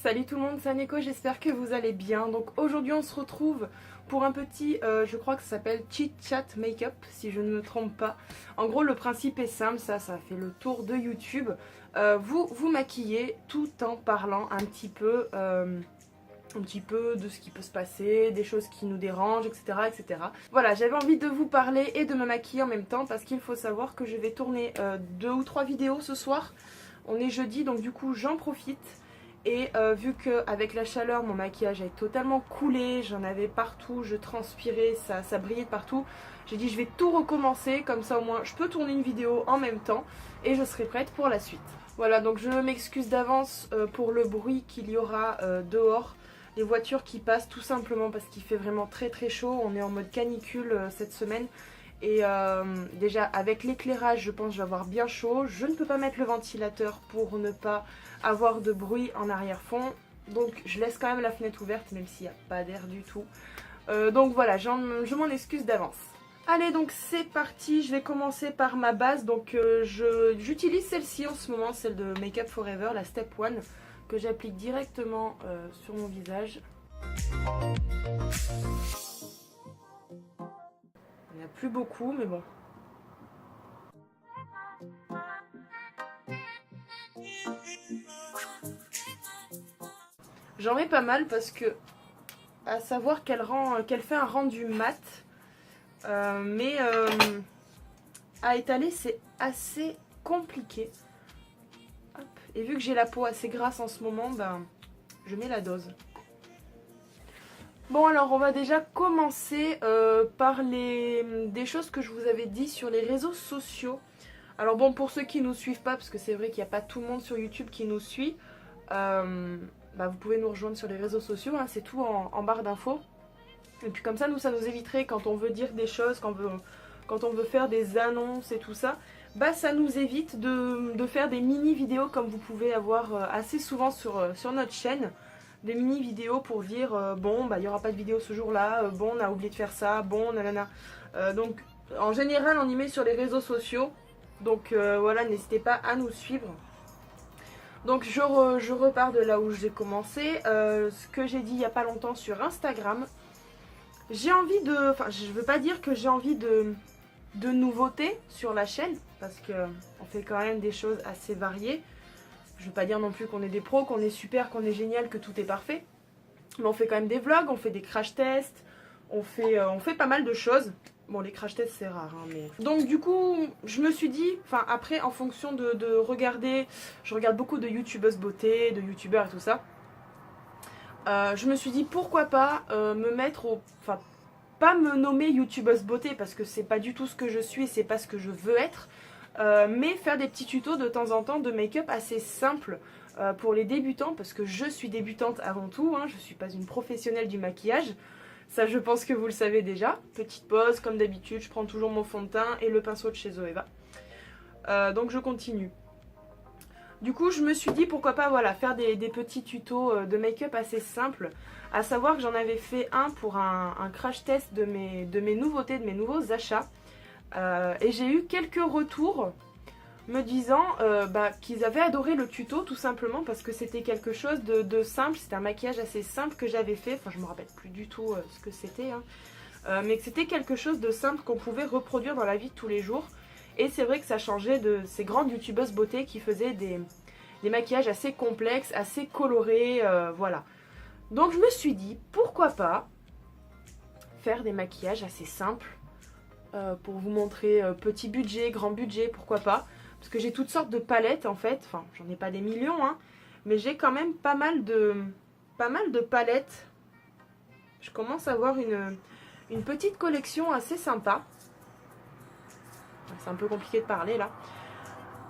Salut tout le monde, c'est Neko, j'espère que vous allez bien. Donc aujourd'hui on se retrouve pour un petit, je crois que ça s'appelle Chit Chat Makeup si je ne me trompe pas. En gros le principe est simple, ça fait le tour de YouTube. Vous vous maquillez tout en parlant un petit peu de ce qui peut se passer, des choses qui nous dérangent, etc. etc. Voilà, j'avais envie de vous parler et de me maquiller en même temps parce qu'il faut savoir que je vais tourner 2 ou 3 vidéos ce soir. On est jeudi donc du coup j'en profite. Et vu qu'avec la chaleur mon maquillage est totalement coulé, j'en avais partout, je transpirais, ça brillait de partout. J'ai dit je vais tout recommencer, comme ça au moins je peux tourner une vidéo en même temps et je serai prête pour la suite. Voilà, donc je m'excuse d'avance pour le bruit qu'il y aura dehors. Les voitures qui passent tout simplement parce qu'il fait vraiment très très chaud, on est en mode canicule cette semaine. Et déjà avec l'éclairage je pense que je vais avoir bien chaud. Je ne peux pas mettre le ventilateur pour ne pas avoir de bruit en arrière-fond. Donc je laisse quand même la fenêtre ouverte même s'il n'y a pas d'air du tout. Donc voilà, je m'en excuse d'avance. Allez donc c'est parti, je vais commencer par ma base. Donc j'utilise celle-ci en ce moment, celle de Make Up For Ever, la Step 1, que j'applique directement sur mon visage. Il n'y en a plus beaucoup, mais bon. J'en mets pas mal parce que, à savoir qu'elle fait un rendu mat, mais à étaler c'est assez compliqué. Hop. Et vu que j'ai la peau assez grasse en ce moment, ben, je mets la dose. Bon alors on va déjà commencer par des choses que je vous avais dit sur les réseaux sociaux. Alors bon, pour ceux qui ne nous suivent pas, parce que c'est vrai qu'il n'y a pas tout le monde sur YouTube qui nous suit, vous pouvez nous rejoindre sur les réseaux sociaux, hein, c'est tout en barre d'infos. Et puis comme ça, ça nous éviterait quand on veut dire des choses, quand on veut faire des annonces et tout ça, ça nous évite de faire des mini vidéos comme vous pouvez avoir assez souvent sur notre chaîne. Des mini vidéos pour dire bon il n'y aura pas de vidéo ce jour là, bon on a oublié de faire ça, bon nanana. Donc en général on y met sur les réseaux sociaux, donc voilà, n'hésitez pas à nous suivre. Donc je repars de là où j'ai commencé, ce que j'ai dit il n'y a pas longtemps sur Instagram. J'ai envie de, enfin je veux pas dire que j'ai envie de nouveautés sur la chaîne, parce qu'on fait quand même des choses assez variées. Je veux pas dire non plus qu'on est des pros, qu'on est super, qu'on est génial, que tout est parfait. Mais on fait quand même des vlogs, on fait des crash tests, on fait pas mal de choses. Bon, les crash tests c'est rare, hein, mais... Donc du coup, je me suis dit, enfin après en fonction de regarder, je regarde beaucoup de youtubeuses beauté, de youtubeurs et tout ça. Je me suis dit pourquoi pas me mettre au... Enfin, pas me nommer youtubeuse beauté parce que c'est pas du tout ce que je suis, c'est pas ce que je veux être. Mais faire des petits tutos de temps en temps de make-up assez simples pour les débutants, parce que je suis débutante avant tout, hein, je ne suis pas une professionnelle du maquillage, ça je pense que vous le savez déjà. Petite pause, comme d'habitude, je prends toujours mon fond de teint et le pinceau de chez Zoeva. Donc je continue. Du coup je me suis dit pourquoi pas voilà, faire des petits tutos de make-up assez simples, à savoir que j'en avais fait un pour un crash test de mes nouveautés, de mes nouveaux achats. Et j'ai eu quelques retours me disant qu'ils avaient adoré le tuto, tout simplement parce que c'était quelque chose de simple, c'était un maquillage assez simple que j'avais fait, enfin je me rappelle plus du tout ce que c'était, hein. Mais que c'était quelque chose de simple qu'on pouvait reproduire dans la vie de tous les jours. Et c'est vrai que ça changeait de ces grandes youtubeuses beauté qui faisaient des maquillages assez complexes, assez colorés, voilà. Donc je me suis dit pourquoi pas faire des maquillages assez simples. Pour vous montrer petit budget, grand budget, pourquoi pas. Parce que j'ai toutes sortes de palettes en fait, enfin j'en ai pas des millions, hein, mais j'ai quand même pas mal de palettes. Je commence à avoir une petite collection assez sympa. C'est un peu compliqué de parler là.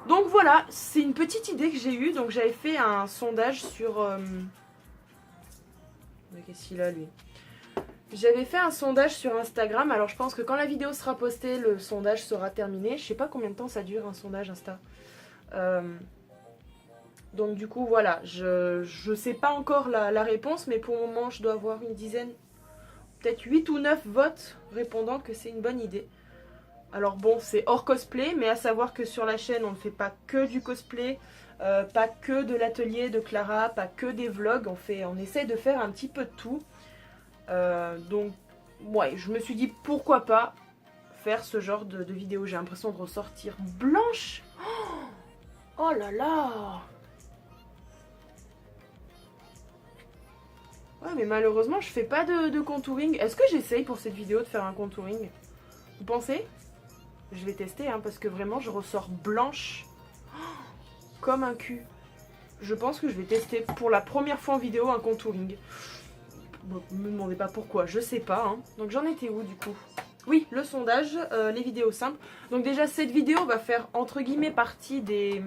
Donc voilà, c'est une petite idée que j'ai eue. Donc j'avais fait un sondage sur... Qu'est-ce qu'il a lui ? J'avais fait un sondage sur Instagram, alors je pense que quand la vidéo sera postée, le sondage sera terminé. Je sais pas combien de temps ça dure un sondage Insta. Donc du coup voilà, je sais pas encore la réponse, mais pour le moment je dois avoir une dizaine, peut-être 8 ou 9 votes répondant que c'est une bonne idée. Alors bon, c'est hors cosplay, mais à savoir que sur la chaîne on ne fait pas que du cosplay. pas que de l'atelier de Clara, pas que des vlogs, on essaie de faire un petit peu de tout. Donc ouais, je me suis dit pourquoi pas faire ce genre de vidéo. J'ai l'impression de ressortir blanche. Oh là là. Ouais, mais malheureusement je fais pas de contouring. Est-ce que j'essaye pour cette vidéo de faire un contouring? Vous pensez? Je vais tester hein, parce que vraiment je ressors blanche comme un cul. Je pense que je vais tester pour la première fois en vidéo un contouring. Bon, me demandez pas pourquoi, je sais pas. Hein. Donc j'en étais où du coup? Oui, le sondage, les vidéos simples. Donc déjà cette vidéo va faire entre guillemets partie des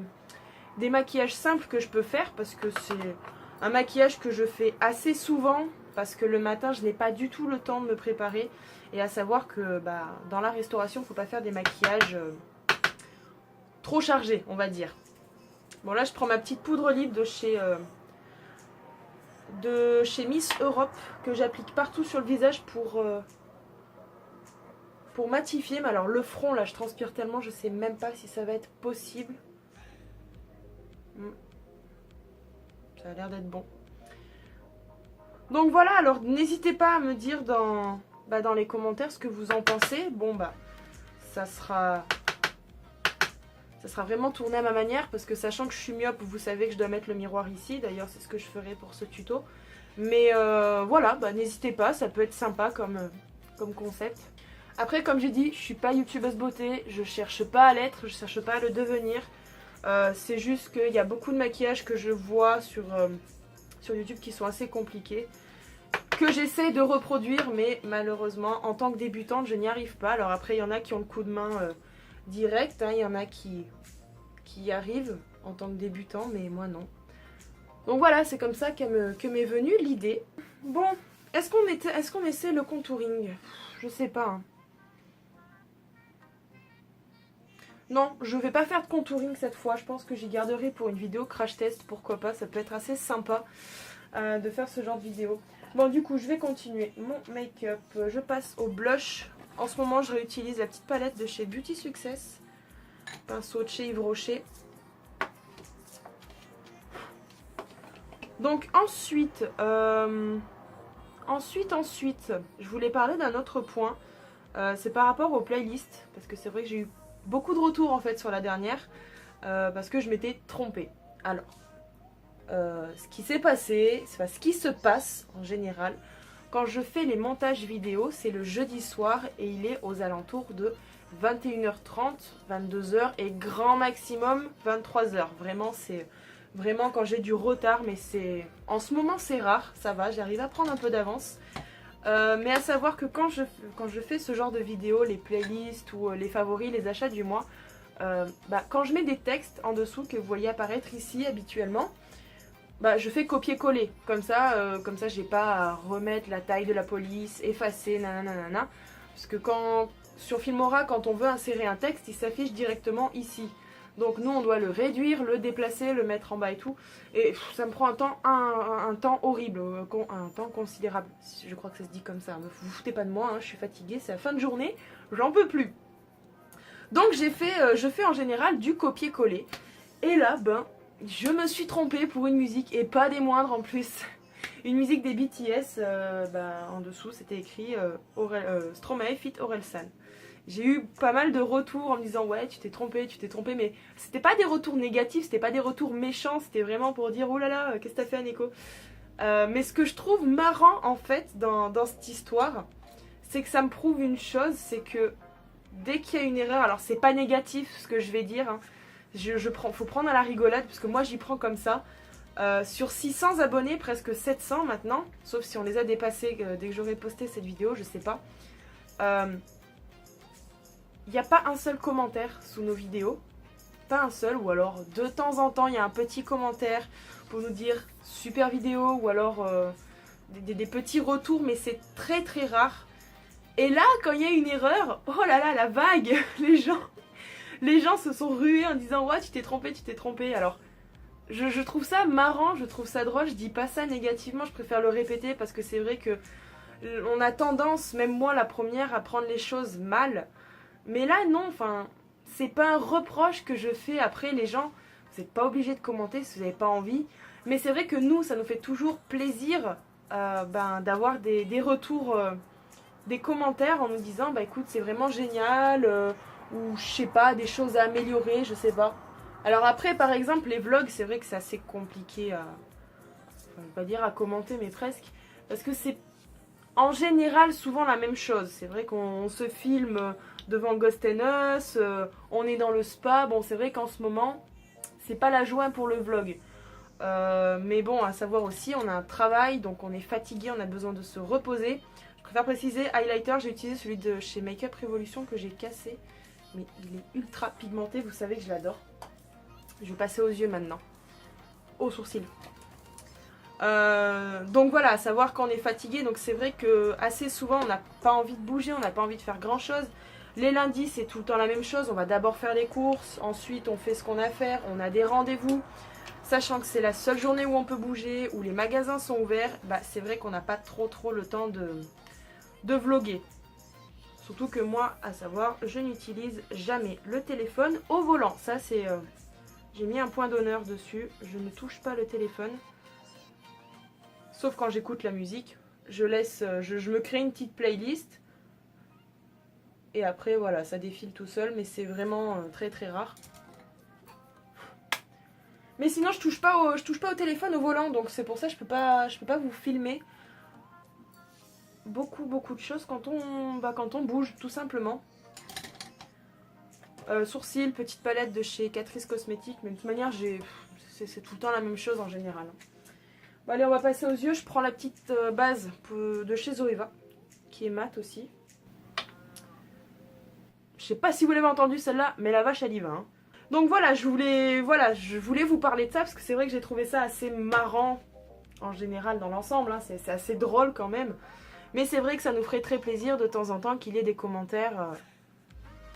maquillages simples que je peux faire. Parce que c'est un maquillage que je fais assez souvent. Parce que le matin je n'ai pas du tout le temps de me préparer. Et à savoir que bah, dans la restauration il ne faut pas faire des maquillages trop chargés on va dire. Bon là je prends ma petite poudre libre de chez Miss Europe que j'applique partout sur le visage pour matifier. Mais alors le front là je transpire tellement je sais même pas si ça va être possible. Ça a l'air d'être bon. Donc voilà, alors n'hésitez pas à me dire dans les commentaires ce que vous en pensez. Bon bah ça sera vraiment tourné à ma manière parce que sachant que je suis myope, vous savez que je dois mettre le miroir ici. D'ailleurs c'est ce que je ferai pour ce tuto. Mais voilà, bah, n'hésitez pas, ça peut être sympa comme concept. Après comme j'ai dit, je suis pas youtubeuse beauté, je cherche pas à l'être, je cherche pas à le devenir. C'est juste qu'il y a beaucoup de maquillages que je vois sur YouTube qui sont assez compliqués. Que j'essaie de reproduire mais malheureusement en tant que débutante je n'y arrive pas. Alors après il y en a qui ont le coup de main direct, hein, il y en a qui y arrivent en tant que débutant mais moi non. Donc voilà, c'est comme ça que m'est venue l'idée. Bon, est-ce qu'on essaie le contouring? Je sais pas. Hein. Non, je vais pas faire de contouring cette fois. Je pense que j'y garderai pour une vidéo crash test. Pourquoi pas, ça peut être assez sympa de faire ce genre de vidéo. Bon, du coup, je vais continuer mon make-up. Je passe au blush. En ce moment, je réutilise la petite palette de chez Beauty Success. Pinceau de chez Yves Rocher. Donc ensuite, je voulais parler d'un autre point. C'est par rapport aux playlists. Parce que c'est vrai que j'ai eu beaucoup de retours en fait sur la dernière. Parce que je m'étais trompée. Alors, ce qui s'est passé, enfin, ce qui se passe en général, quand je fais les montages vidéo, c'est le jeudi soir et il est aux alentours de 21h30, 22h et grand maximum 23h. Vraiment, c'est vraiment quand j'ai du retard, mais c'est en ce moment c'est rare, ça va, j'arrive à prendre un peu d'avance. Mais à savoir que quand je fais ce genre de vidéos, les playlists ou les favoris, les achats du mois, quand je mets des textes en dessous que vous voyez apparaître ici habituellement, je fais copier-coller. Comme ça j'ai pas à remettre la taille de la police, effacer, nanana. Parce que sur Filmora, quand on veut insérer un texte, il s'affiche directement ici. Donc nous on doit le réduire, le déplacer, le mettre en bas et tout. Et ça me prend un temps horrible, un temps considérable. Je crois que ça se dit comme ça, ne vous foutez pas de moi, hein, je suis fatiguée, c'est la fin de journée, j'en peux plus. Donc je fais en général du copier-coller. Et là, je me suis trompée pour une musique, et pas des moindres en plus. Une musique des BTS, en dessous c'était écrit Stromae feat. Orelsan. J'ai eu pas mal de retours en me disant ouais tu t'es trompé, mais c'était pas des retours négatifs, c'était pas des retours méchants, c'était vraiment pour dire oh là là qu'est-ce que t'as fait Aneko. Mais ce que je trouve marrant en fait dans cette histoire, c'est que ça me prouve une chose, c'est que dès qu'il y a une erreur, alors c'est pas négatif ce que je vais dire, hein, faut prendre à la rigolade parce que moi j'y prends comme ça. Sur 600 abonnés, presque 700 maintenant, sauf si on les a dépassés dès que j'aurai posté cette vidéo, je sais pas. Il n'y a pas un seul commentaire sous nos vidéos, pas un seul, ou alors de temps en temps il y a un petit commentaire pour nous dire super vidéo, ou alors des petits retours, mais c'est très très rare. Et là quand il y a une erreur, oh là là la vague, les gens se sont rués en disant ouais tu t'es trompé. Alors je trouve ça marrant, je trouve ça drôle, je dis pas ça négativement, je préfère le répéter parce que c'est vrai que on a tendance, même moi la première, à prendre les choses mal. Mais là non, enfin, c'est pas un reproche que je fais. Après les gens Vous n'êtes pas obligé de commenter si vous n'avez pas envie. Mais c'est vrai que nous, ça nous fait toujours plaisir d'avoir des retours, des commentaires en nous disant bah écoute, c'est vraiment génial, ou je sais pas, des choses à améliorer, je sais pas. Alors après, par exemple, les vlogs, c'est vrai que c'est assez compliqué à, enfin, je vais pas dire à commenter, mais presque. Parce que c'est en général souvent la même chose. C'est vrai qu'on se filme devant Ghost and Us, on est dans le spa. Bon, c'est vrai qu'en ce moment, c'est pas la joie pour le vlog. Mais bon, à savoir aussi, on a un travail, donc on est fatigué, on a besoin de se reposer. Je préfère préciser, highlighter, j'ai utilisé celui de chez Makeup Revolution que j'ai cassé. Mais il est ultra pigmenté, vous savez que je l'adore. Je vais passer aux yeux maintenant. Aux sourcils. Donc voilà, à savoir qu'on est fatigué, donc c'est vrai que assez souvent on n'a pas envie de bouger, on n'a pas envie de faire grand chose. Les lundis c'est tout le temps la même chose, on va d'abord faire les courses, ensuite on fait ce qu'on a à faire, on a des rendez-vous. Sachant que c'est la seule journée où on peut bouger, où les magasins sont ouverts, bah c'est vrai qu'on n'a pas trop le temps de vlogger. Surtout que moi, à savoir, je n'utilise jamais le téléphone au volant. Ça c'est... j'ai mis un point d'honneur dessus, je ne touche pas le téléphone. Sauf quand j'écoute la musique, je me crée une petite playlist. Et après voilà, ça défile tout seul, mais c'est vraiment très rare. Mais sinon je touche pas au téléphone au volant, donc c'est pour ça que je peux pas vous filmer beaucoup de choses quand on bouge, tout simplement. Sourcils, petite palette de chez Catrice Cosmétiques, mais de toute manière c'est tout le temps la même chose en général. Bon, allez, on va passer aux yeux. Je prends la petite base de chez Zoeva, qui est mat aussi. Je sais pas si vous l'avez entendu celle-là, mais la vache elle y va. Hein. Donc voilà, je voulais vous parler de ça, parce que c'est vrai que j'ai trouvé ça assez marrant, en général dans l'ensemble, hein, c'est assez drôle quand même. Mais c'est vrai que ça nous ferait très plaisir de temps en temps qu'il y ait des commentaires,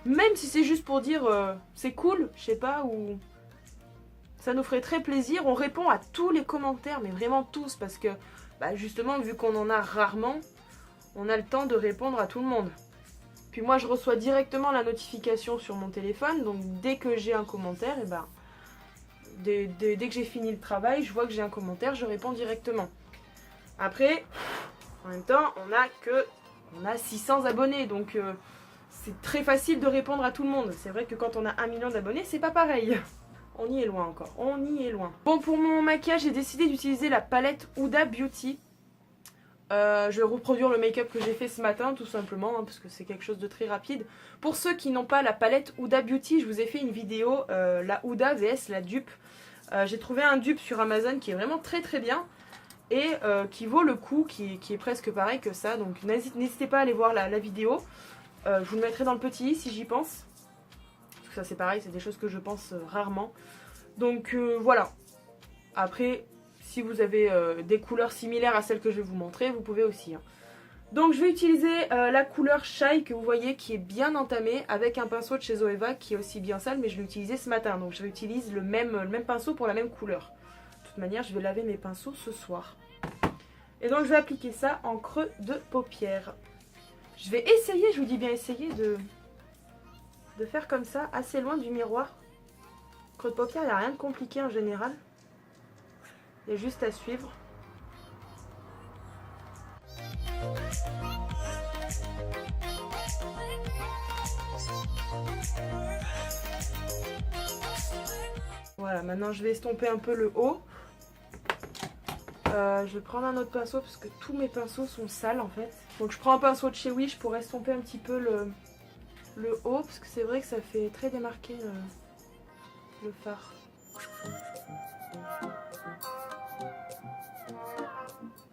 même si c'est juste pour dire c'est cool, je sais pas, ou... Ça nous ferait très plaisir, on répond à tous les commentaires, mais vraiment tous, parce que justement, vu qu'on en a rarement, on a le temps de répondre à tout le monde. Puis moi, je reçois directement la notification sur mon téléphone, donc dès que j'ai un commentaire, dès que j'ai fini le travail, je vois que j'ai un commentaire, je réponds directement. Après, en même temps, on a 600 abonnés, donc c'est très facile de répondre à tout le monde. C'est vrai que quand on a 1 million d'abonnés, c'est pas pareil. On y est loin encore, on y est loin. Bon, pour mon maquillage, j'ai décidé d'utiliser la palette Huda Beauty. Je vais reproduire le make-up que j'ai fait ce matin, tout simplement, hein, parce que c'est quelque chose de très rapide. Pour ceux qui n'ont pas la palette Huda Beauty, je vous ai fait une vidéo, la Huda vs la dupe. J'ai trouvé un dupe sur Amazon qui est vraiment très bien, et qui vaut le coup, qui est presque pareil que ça. Donc n'hésitez pas à aller voir la vidéo. Je vous le mettrai dans le petit i si j'y pense. Ça c'est pareil, c'est des choses que je pense rarement. Donc voilà. Après, si vous avez des couleurs similaires à celles que je vais vous montrer, vous pouvez aussi. Hein. Donc je vais utiliser la couleur Shy que vous voyez qui est bien entamée avec un pinceau de chez Zoeva qui est aussi bien sale, mais je l'ai utilisé ce matin. Donc je vais utiliser le même pinceau pour la même couleur. De toute manière, je vais laver mes pinceaux ce soir. Et donc je vais appliquer ça en creux de paupière. Je vais essayer, je vous dis bien essayer de faire comme ça, assez loin du miroir. Creux de paupière, il n'y a rien de compliqué en général. Il y a juste à suivre. Voilà, maintenant je vais estomper un peu le haut. Je vais prendre un autre pinceau parce que tous mes pinceaux sont sales en fait. Donc je prends un pinceau de chez Wish pour estomper un petit peu le haut, parce que c'est vrai que ça fait très démarqué le fard.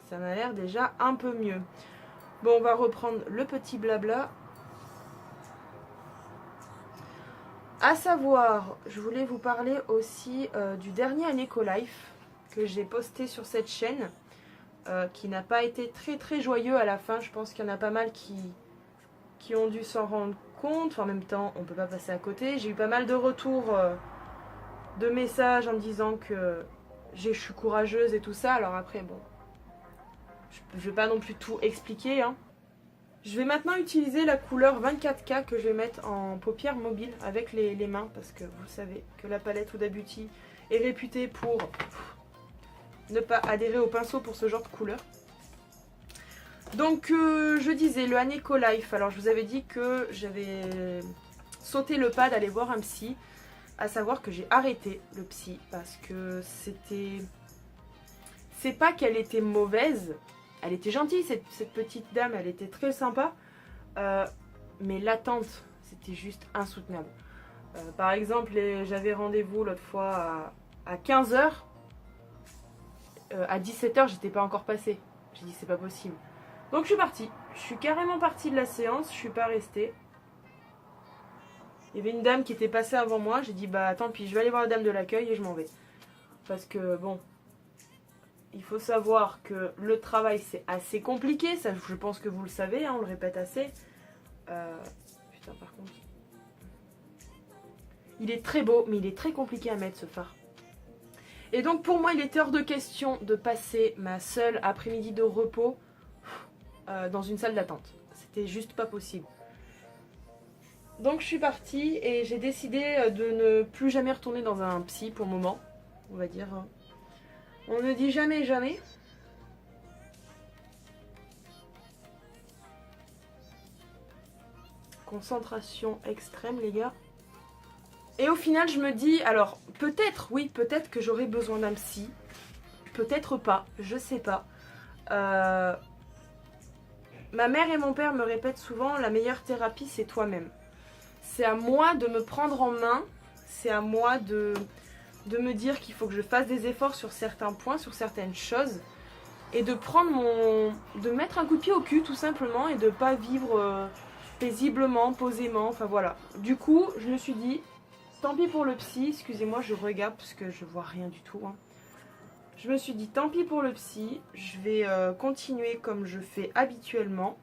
Ça m'a l'air déjà un peu mieux. Bon, on va reprendre le petit blabla. À savoir, je voulais vous parler aussi du dernier Aneco Life que j'ai posté sur cette chaîne, qui n'a pas été très joyeux à la fin. Je pense qu'il y en a pas mal qui ont dû s'en rendre compte. En même temps, on peut pas passer à côté. J'ai eu pas mal de retours, de messages en me disant que je suis courageuse et tout ça. Alors après, bon, je vais pas non plus tout expliquer, hein. Je vais maintenant utiliser la couleur 24K que je vais mettre en paupières mobiles avec les mains, parce que vous savez que la palette Huda Beauty est réputé pour ne pas adhérer au pinceau pour ce genre de couleur. Donc je disais le Haneko Life. Alors je vous avais dit que j'avais sauté le pas d'aller voir un psy. À savoir que j'ai arrêté le psy parce que c'était... C'est pas qu'elle était mauvaise. Elle était gentille cette petite dame. Elle était très sympa. Mais l'attente, c'était juste insoutenable. Par exemple, j'avais rendez-vous l'autre fois à 15 h. À 17 h, j'étais pas encore passée. J'ai dit c'est pas possible. Donc je suis partie. Je suis carrément partie de la séance. Je suis pas restée. Il y avait une dame qui était passée avant moi. J'ai dit bah tant pis, je vais aller voir la dame de l'accueil et je m'en vais. Parce que bon, il faut savoir que le travail c'est assez compliqué. Ça, je pense que vous le savez, hein, on le répète assez. Putain, par contre. Il est très beau, mais il est très compliqué à mettre ce fard. Et donc pour moi, il était hors de question de passer ma seule après-midi de repos dans une salle d'attente. C'était juste pas possible. Donc je suis partie et j'ai décidé de ne plus jamais retourner dans un psy pour le moment. On va dire. On ne dit jamais jamais. Concentration extrême les gars. Et au final je me dis, alors peut-être, oui, peut-être que j'aurai besoin d'un psy. Peut-être pas, je sais pas. Ma mère et mon père me répètent souvent, la meilleure thérapie c'est toi-même. C'est à moi de me prendre en main, c'est à moi de me dire qu'il faut que je fasse des efforts sur certains points, sur certaines choses. Et de de mettre un coup de pied au cul tout simplement et de pas vivre paisiblement, posément, enfin voilà. Du coup, je me suis dit, tant pis pour le psy, excusez-moi, je regarde parce que je vois rien du tout. Hein. Je me suis dit, tant pis pour le psy, je vais continuer comme je fais habituellement,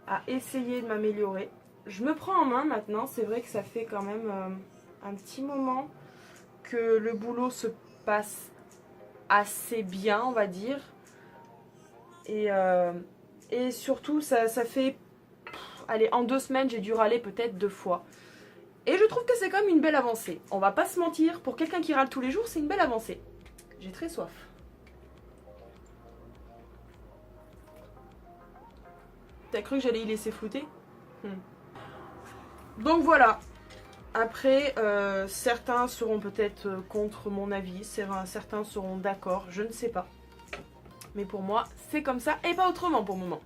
à essayer de m'améliorer. Je me prends en main maintenant, c'est vrai que ça fait quand même un petit moment que le boulot se passe assez bien, on va dire. Et surtout, ça fait... allez, en 2 semaines, j'ai dû râler peut-être 2 fois. Et je trouve que c'est quand même une belle avancée. On va pas se mentir, pour quelqu'un qui râle tous les jours, c'est une belle avancée. J'ai très soif. T'as cru que j'allais y laisser flouter ? Donc voilà. Après, certains seront peut-être contre mon avis, certains seront d'accord, je ne sais pas. Mais pour moi, c'est comme ça et pas autrement pour le moment.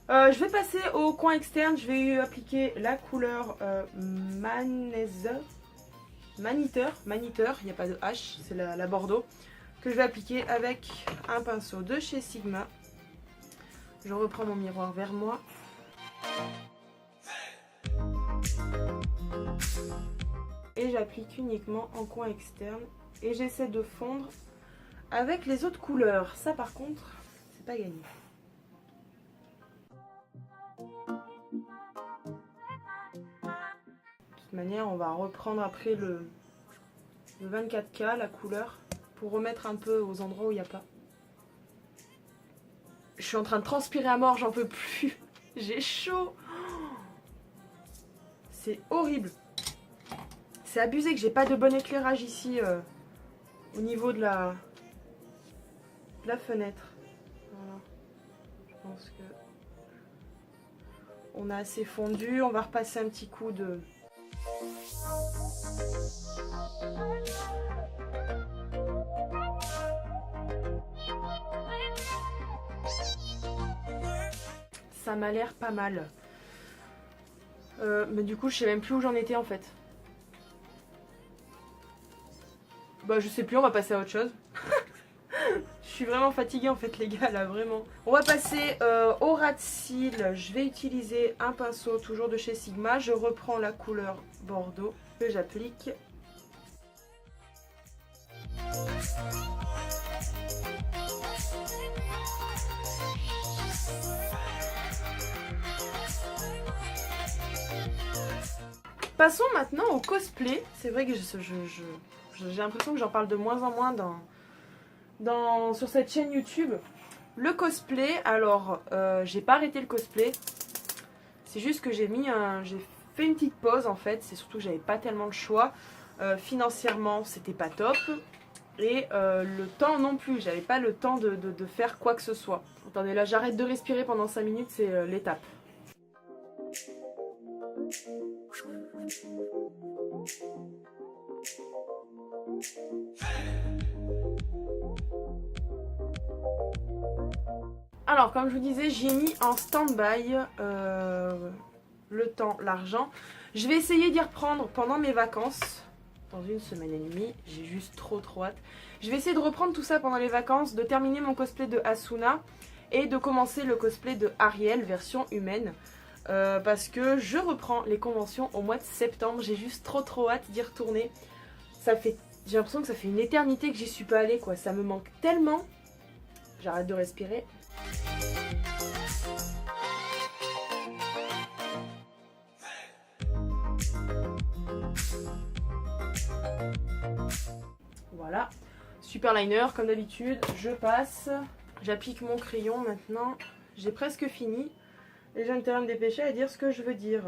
Je vais passer au coin externe, je vais appliquer la couleur Maniteur, il n'y a pas de H, c'est la Bordeaux, que je vais appliquer avec un pinceau de chez Sigma. Je reprends mon miroir vers moi. Et j'applique uniquement en coin externe et j'essaie de fondre avec les autres couleurs. Ça par contre, c'est pas gagné. De toute manière, on va reprendre après le 24K, la couleur, pour remettre un peu aux endroits où il n'y a pas. Je suis en train de transpirer à mort, j'en peux plus. J'ai chaud. C'est horrible. C'est abusé que j'ai pas de bon éclairage ici au niveau de la fenêtre. Voilà. Je pense que on a assez fondu. On va repasser un petit coup de... Ça m'a l'air pas mal. Mais du coup, je sais même plus où j'en étais en fait. Bah, je sais plus, on va passer à autre chose. Je suis vraiment fatiguée en fait, les gars, là, vraiment. On va passer au ras de cils. Je vais utiliser un pinceau, toujours de chez Sigma. Je reprends la couleur Bordeaux que j'applique. Passons maintenant au cosplay. C'est vrai que j'ai l'impression que j'en parle de moins en moins sur cette chaîne YouTube. Le cosplay, alors j'ai pas arrêté le cosplay. C'est juste que j'ai fait une petite pause en fait. C'est surtout que j'avais pas tellement le choix. Financièrement, c'était pas top. Et le temps non plus, j'avais pas le temps de faire quoi que ce soit. Attendez, là j'arrête de respirer pendant 5 minutes, c'est l'étape. Alors comme je vous disais, j'ai mis en stand-by le temps, l'argent. Je vais essayer d'y reprendre pendant mes vacances. Dans 1 semaine et demie, j'ai juste trop hâte. Je vais essayer de reprendre tout ça pendant les vacances, de terminer mon cosplay de Asuna et de commencer le cosplay de Ariel version humaine. Parce que je reprends les conventions au mois de septembre. J'ai juste trop hâte d'y retourner. J'ai l'impression que ça fait une éternité que j'y suis pas allée, quoi. Ça me manque tellement. J'arrête de respirer. Voilà, super liner comme d'habitude, je passe, j'applique mon crayon maintenant, j'ai presque fini et j'ai intérêt à me dépêcher à dire ce que je veux dire.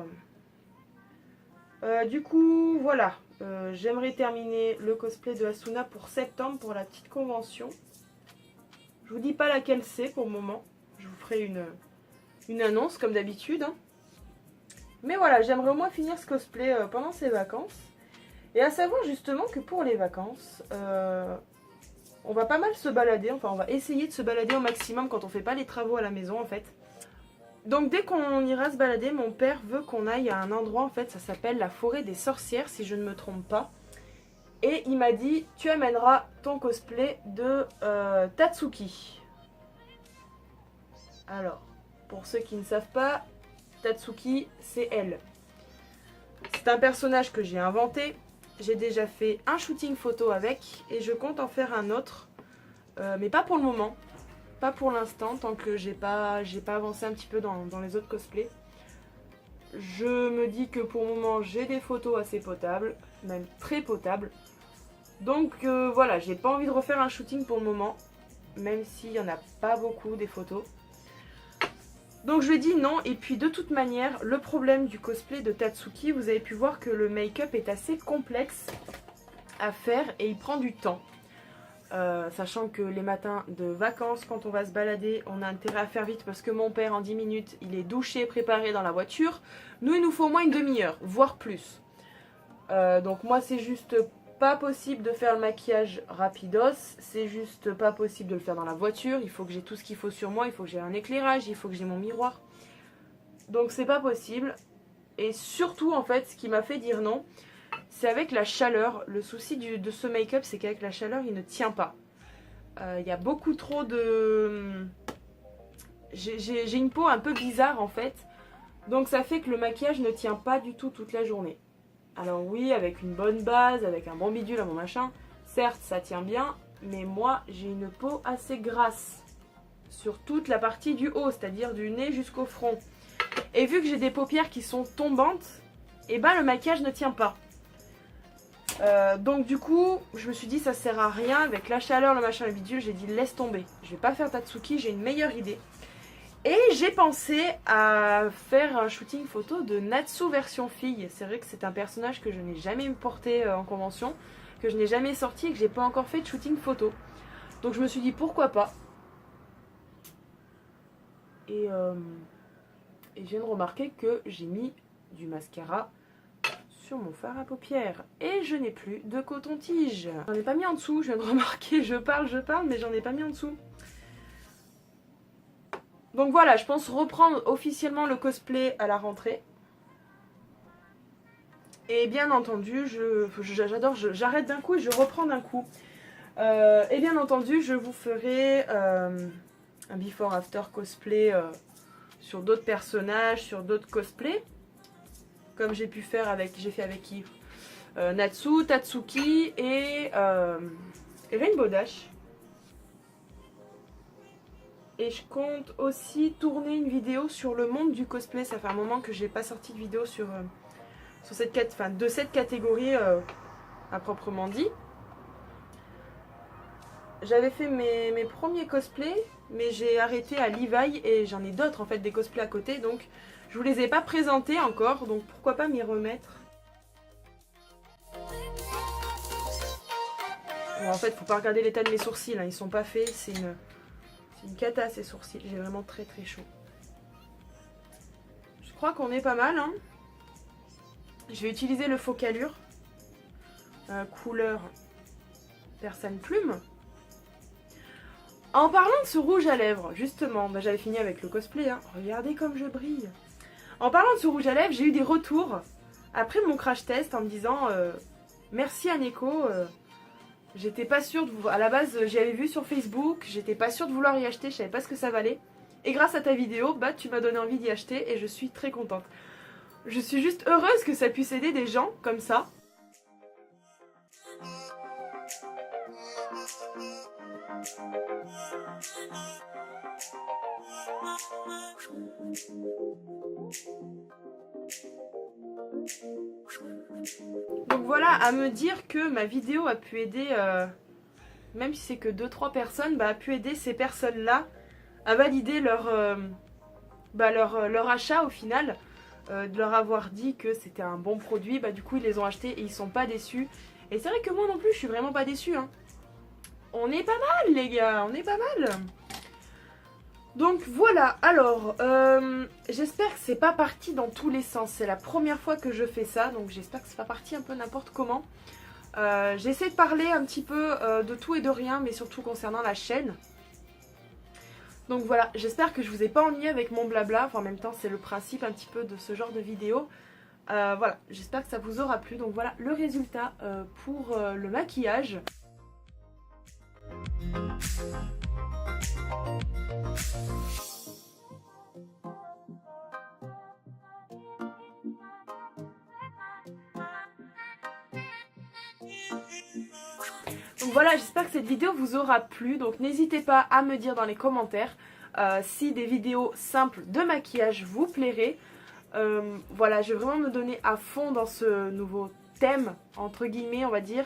Du coup, voilà, j'aimerais terminer le cosplay de Asuna pour septembre pour la petite convention. Je vous dis pas laquelle c'est pour le moment, je vous ferai une annonce comme d'habitude. Hein. Mais voilà, j'aimerais au moins finir ce cosplay pendant ces vacances. Et à savoir justement que pour les vacances, on va pas mal se balader, enfin on va essayer de se balader au maximum quand on fait pas les travaux à la maison en fait. Donc dès qu'on ira se balader, mon père veut qu'on aille à un endroit en fait, ça s'appelle la forêt des sorcières si je ne me trompe pas. Et il m'a dit, tu amèneras ton cosplay de Tatsuki. Alors, pour ceux qui ne savent pas, Tatsuki c'est elle. C'est un personnage que j'ai inventé. J'ai déjà fait un shooting photo avec et je compte en faire un autre, mais pas pour le moment, pas pour l'instant, tant que j'ai pas avancé un petit peu dans les autres cosplays. Je me dis que pour le moment j'ai des photos assez potables, même très potables. Donc voilà, j'ai pas envie de refaire un shooting pour le moment, même s'il n'y en a pas beaucoup des photos. Donc je lui ai dit non, et puis de toute manière, le problème du cosplay de Tatsuki, vous avez pu voir que le make-up est assez complexe à faire et il prend du temps. Sachant que les matins de vacances, quand on va se balader, on a intérêt à faire vite parce que mon père en 10 minutes, il est douché, préparé dans la voiture. Nous, il nous faut au moins une demi-heure, voire plus. Donc moi, c'est juste pas possible de faire le maquillage rapidos, c'est juste pas possible de le faire dans la voiture, il faut que j'ai tout ce qu'il faut sur moi, il faut que j'ai un éclairage, il faut que j'ai mon miroir. Donc c'est pas possible. Et surtout en fait, ce qui m'a fait dire non, c'est avec la chaleur. Le souci de ce make-up, c'est qu'avec la chaleur, il ne tient pas. Il y a beaucoup trop de... J'ai une peau un peu bizarre en fait, donc ça fait que le maquillage ne tient pas du tout toute la journée. Alors oui, avec une bonne base, avec un bon bidule, un bon machin, certes ça tient bien, mais moi j'ai une peau assez grasse sur toute la partie du haut, c'est-à-dire du nez jusqu'au front. Et vu que j'ai des paupières qui sont tombantes, et ben le maquillage ne tient pas. Donc du coup, je me suis dit ça sert à rien, avec la chaleur, le machin, le bidule, j'ai dit laisse tomber. Je vais pas faire Tatsuki, j'ai une meilleure idée. Et j'ai pensé à faire un shooting photo de Natsu version fille. C'est vrai que c'est un personnage que je n'ai jamais porté en convention, que je n'ai jamais sorti et que j'ai pas encore fait de shooting photo. Donc je me suis dit pourquoi pas. Et je viens de remarquer que j'ai mis du mascara sur mon fard à paupières. Et je n'ai plus de coton-tige. J'en ai pas mis en dessous, je viens de remarquer, je parle, mais j'en ai pas mis en dessous. Donc voilà, je pense reprendre officiellement le cosplay à la rentrée. Et bien entendu, j'arrête d'un coup et je reprends d'un coup. Et bien entendu, je vous ferai un before after cosplay sur d'autres personnages, sur d'autres cosplays. Comme j'ai pu faire avec, qui Natsu, Tatsuki et Rainbow Dash. Et je compte aussi tourner une vidéo sur le monde du cosplay. Ça fait un moment que j'ai pas sorti de vidéo de cette catégorie à proprement dit. J'avais fait mes premiers cosplays, mais j'ai arrêté à Levi et j'en ai d'autres en fait, des cosplays à côté. Donc je vous les ai pas présentés encore, donc pourquoi pas m'y remettre. Bon, en fait, faut pas regarder l'état de mes sourcils, hein. Ils sont pas faits, c'est une cata ces sourcils. J'ai vraiment très très chaud. Je crois qu'on est pas mal, hein. Je vais utiliser le Focalure. Couleur Persane Plume. En parlant de ce rouge à lèvres, justement, bah, j'avais fini avec le cosplay, hein. Regardez comme je brille. En parlant de ce rouge à lèvres, j'ai eu des retours après mon crash test en me disant merci Aneko, j'étais pas sûre de vous... À la base, j'y avais vu sur Facebook, j'étais pas sûre de vouloir y acheter, je savais pas ce que ça valait. Et grâce à ta vidéo, bah, tu m'as donné envie d'y acheter et je suis très contente. Je suis juste heureuse que ça puisse aider des gens comme ça. Donc voilà, à me dire que ma vidéo a pu aider, même si c'est que 2-3 personnes, bah, a pu aider ces personnes-là à valider leur achat au final. De leur avoir dit que c'était un bon produit, bah du coup ils les ont achetés et ils sont pas déçus. Et c'est vrai que moi non plus je suis vraiment pas déçue, hein. On est pas mal les gars, on est pas mal. Donc voilà, alors j'espère que c'est pas parti dans tous les sens. C'est la première fois que je fais ça, donc j'espère que c'est pas parti un peu n'importe comment. J'essaie de parler un petit peu de tout et de rien, mais surtout concernant la chaîne. Donc voilà, j'espère que je vous ai pas ennuyé avec mon blabla. Enfin, en même temps, c'est le principe un petit peu de ce genre de vidéo. Voilà, j'espère que ça vous aura plu. Donc voilà le résultat pour le maquillage. Donc voilà, j'espère que cette vidéo vous aura plu. Donc n'hésitez pas à me dire dans les commentaires si des vidéos simples de maquillage vous plairaient. Voilà, je vais vraiment me donner à fond dans ce nouveau thème, entre guillemets, on va dire.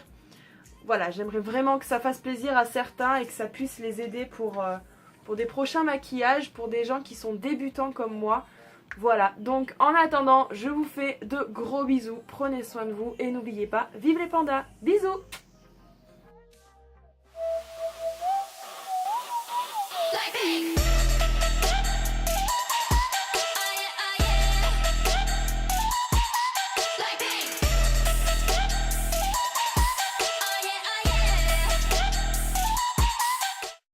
Voilà, j'aimerais vraiment que ça fasse plaisir à certains et que ça puisse les aider pour des prochains maquillages, pour des gens qui sont débutants comme moi. Voilà, donc en attendant, je vous fais de gros bisous, prenez soin de vous et n'oubliez pas, vive les pandas, bisous!